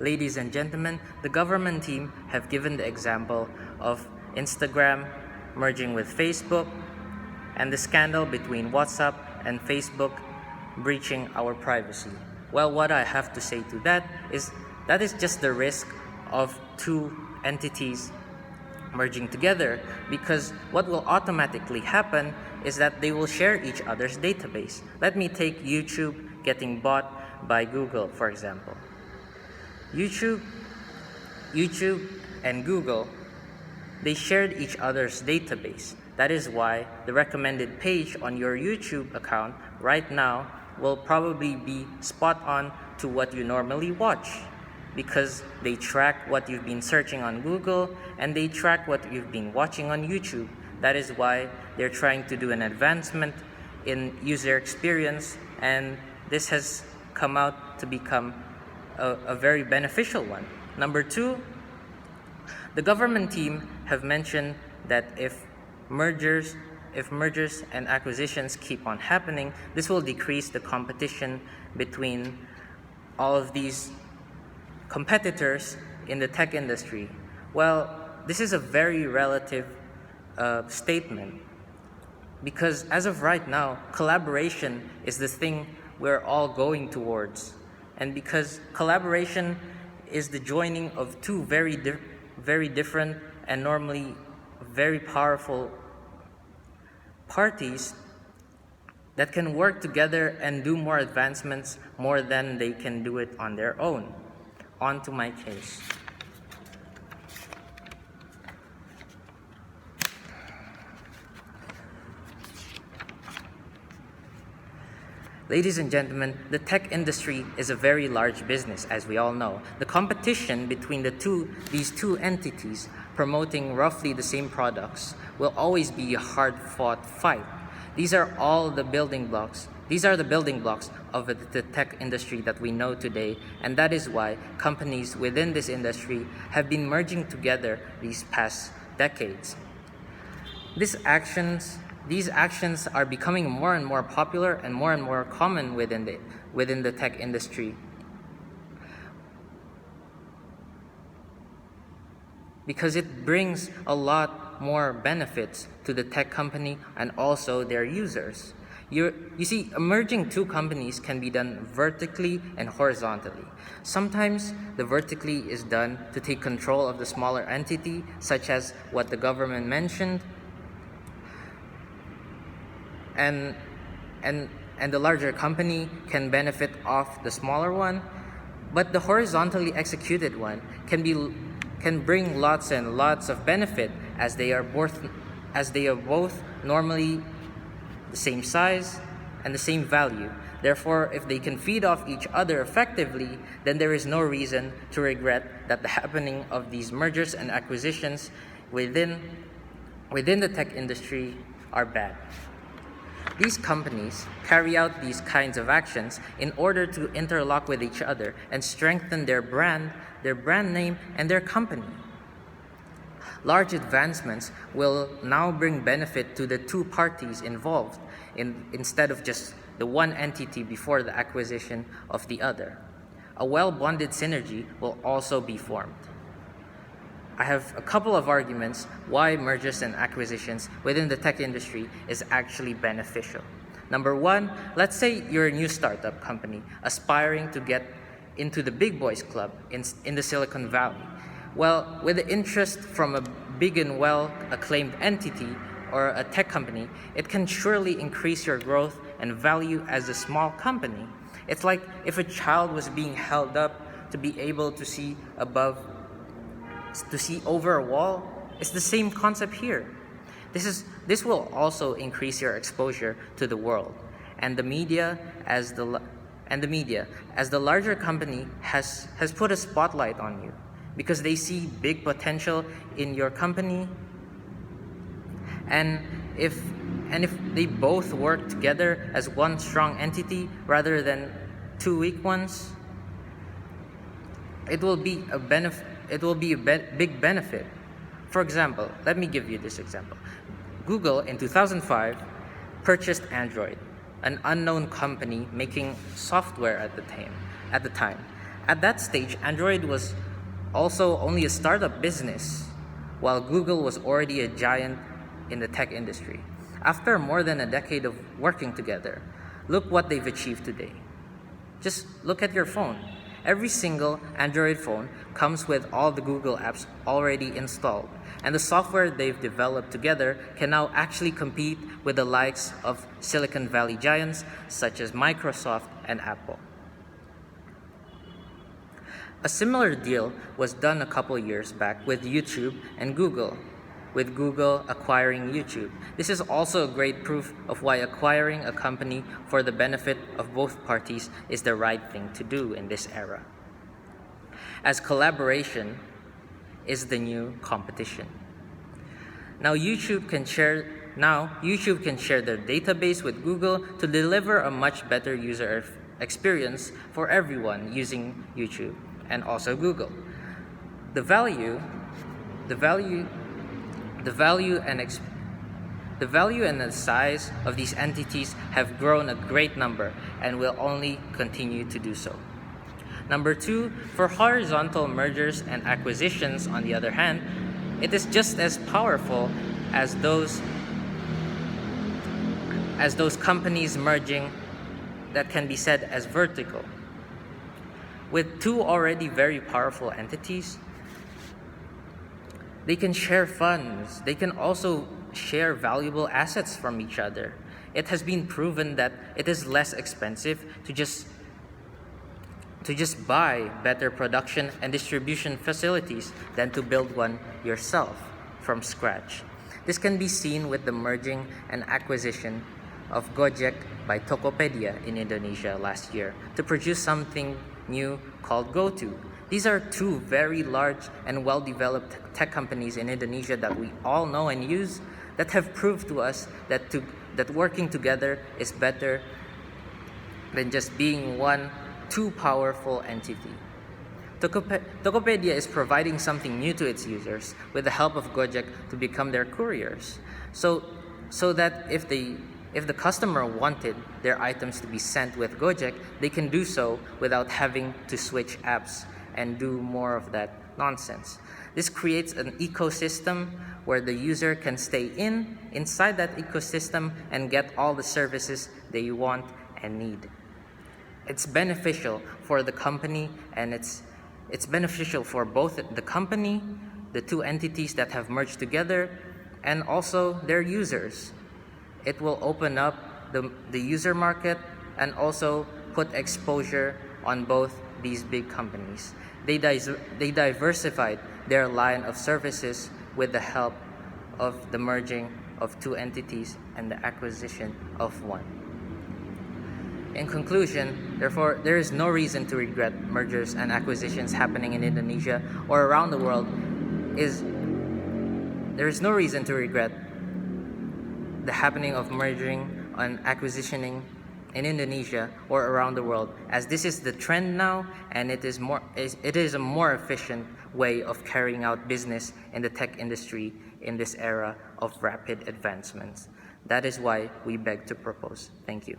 Ladies and gentlemen, the government team have given the example of Instagram merging with Facebook and the scandal between WhatsApp and Facebook breaching our privacy. Well, what I have to say to that is just the risk of two entities merging together, because what will automatically happen is that they will share each other's database. Let me take YouTube getting bought by Google, for example. YouTube and Google, they shared each other's database. That is why the recommended page on your YouTube account right now will probably be spot on to what you normally watch, because they track what you've been searching on Google and they track what you've been watching on YouTube. That is why they're trying to do an advancement in user experience, and this has come out to become a very beneficial one. Number two, the government team have mentioned that if mergers and acquisitions keep on happening, this will decrease the competition between all of these competitors in the tech industry. Well, this is a very relative statement, because as of right now, collaboration is the thing we're all going towards. And because collaboration is the joining of two very different and normally very powerful parties that can work together and do more advancements more than they can do it on their own. On to my case. Ladies and gentlemen, the tech industry is a very large business, as we all know. The competition between these two entities promoting roughly the same products will always be a hard-fought fight. These are the building blocks of the tech industry that we know today, and that is why companies within this industry have been merging together these past decades. These actions are becoming more and more popular and more common within the tech industry, because it brings a lot more benefits to the tech company and also their users. You see, merging two companies can be done vertically and horizontally. Sometimes the vertically is done to take control of the smaller entity, such as what the government mentioned, and the larger company can benefit off the smaller one. But the horizontally executed one can bring lots and lots of benefit, as they are both normally the same size and the same value. Therefore, if they can feed off each other effectively, then there is no reason to regret that the happening of these mergers and acquisitions within the tech industry are bad. These companies carry out these kinds of actions in order to interlock with each other and strengthen their brand name, and their company. Large advancements will now bring benefit to the two parties involved instead of just the one entity before the acquisition of the other. A well-bonded synergy will also be formed. I have a couple of arguments why mergers and acquisitions within the tech industry is actually beneficial. Number one, let's say you're a new startup company aspiring to get into the big boys club in the Silicon Valley. Well, with the interest from a big and well-acclaimed entity or a tech company, it can surely increase your growth and value as a small company. It's like if a child was being held up to be able to see over a wall. It's the same concept here. This will also increase your exposure to the world, and the media as the larger company has put a spotlight on you, because they see big potential in your company. And if they both work together as one strong entity rather than two weak ones, it will be a big benefit. For example, let me give you this example. Google in 2005 purchased Android, an unknown company making software at the time. At that stage, Android was also only a startup business, while Google was already a giant in the tech industry. After more than a decade of working together, look what they've achieved today. Just look at your phone. Every single Android phone comes with all the Google apps already installed, and the software they've developed together can now actually compete with the likes of Silicon Valley giants such as Microsoft and Apple. A similar deal was done a couple years back with YouTube and Google, with Google acquiring YouTube. This is also a great proof of why acquiring a company for the benefit of both parties is the right thing to do in this era, as collaboration is the new competition. Now YouTube can share their database with Google to deliver a much better user experience for everyone using YouTube and also Google. The value and the size of these entities have grown a great number and will only continue to do so. Number two, for horizontal mergers and acquisitions, on the other hand, it is just as powerful as those companies merging that can be said as vertical. With two already very powerful entities, they can share funds. They can also share valuable assets from each other. It has been proven that it is less expensive to just buy better production and distribution facilities than to build one yourself from scratch. This can be seen with the merging and acquisition of Gojek by Tokopedia in Indonesia last year to produce something new called GoTo. These are two very large and well-developed tech companies in Indonesia that we all know and use, that have proved to us that working together is better than just being one too powerful entity. Tokopedia is providing something new to its users with the help of Gojek to become their couriers, so that if the customer wanted their items to be sent with Gojek, they can do so without having to switch apps and do more of that nonsense. This creates an ecosystem where the user can stay inside that ecosystem and get all the services they want and need. It's beneficial for the company, and it's beneficial for both the company, the two entities that have merged together, and also their users. It will open up the user market and also put exposure on both these big companies. They diversified their line of services with the help of the merging of two entities and the acquisition of one. In conclusion, therefore, there is no reason to regret mergers and acquisitions happening in Indonesia or around the world. There is no reason to regret the happening of merging and acquisitioning in Indonesia or around the world, as this is the trend now, and it is a more efficient way of carrying out business in the tech industry in this era of rapid advancements. That is why we beg to propose. Thank you.